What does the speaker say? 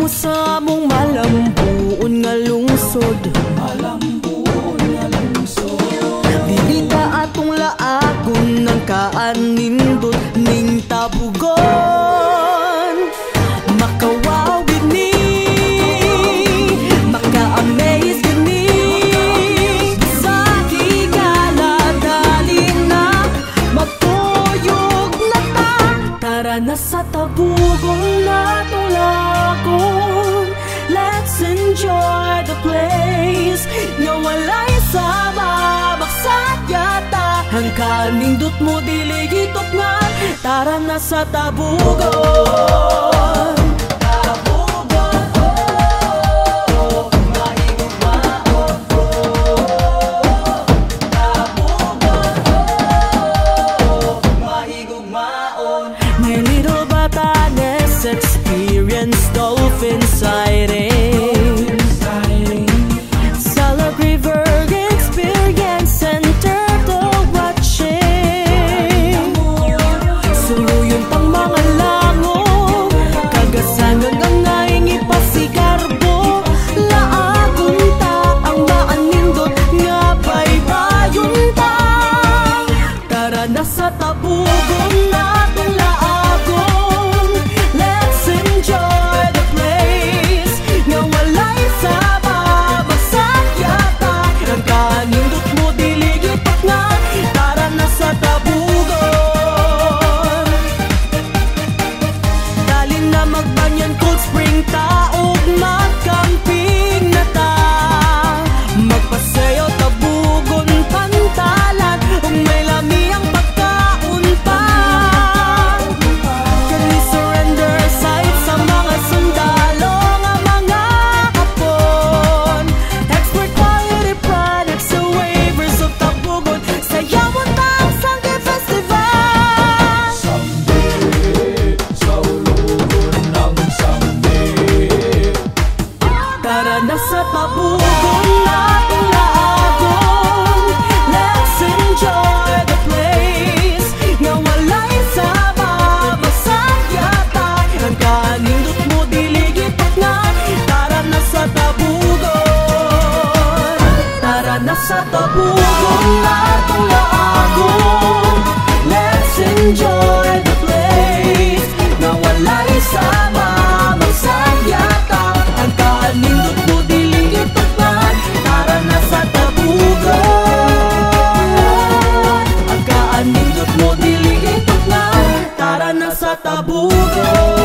sa among malambuon nga lungsod. Dili ka atong laagon ng kaanindot ning tabugon. Makawaw gini, maka-amaze gini, sa higala dali na magtuyog na ta. Tara na sa tabugon na tulakon, let's enjoy the place. Nga walay sama magsat yata, ang kanindot mo dili gitot nga. Tara na sa tabugon. My little Batanes experience dolphin sighting, Salak River experience and turtle watching. Suluyon pang mga lango, kagasangan ang ngaing ipasikarbo. Laagon ta ang maanindot nga baybayon ta. Tara na sa tabugon natong laagon, let's enjoy the place. Nga walay sama magsakyata, ang kanindot mo dili gipat nga. Tara na sa tabugon. Dali na magbanyan Cold Spring taog magcamping na ta. Magpasayo tabugon pantalan, ug may lami ang pagkaon pa. Can we surrender sight sa mga sundalo nga mga hapon? Expert quality products sa waivers of tabugon, sayawon ta ang Sangge Festival. Tara na sa tabugon natong laagon, let's enjoy the place. Nga walay sama magsakyata, ang kanindot mo dili gipat nga. Tara na sa tabugon. Tara na sa tabugon natong laagon, let's enjoy the place. Nga walay sama magsakyata, ang kanindot mo dili gipat nga. Tara na sa tabugon, ang kanindot mo dili gipat nga. Tara na sa tabugon.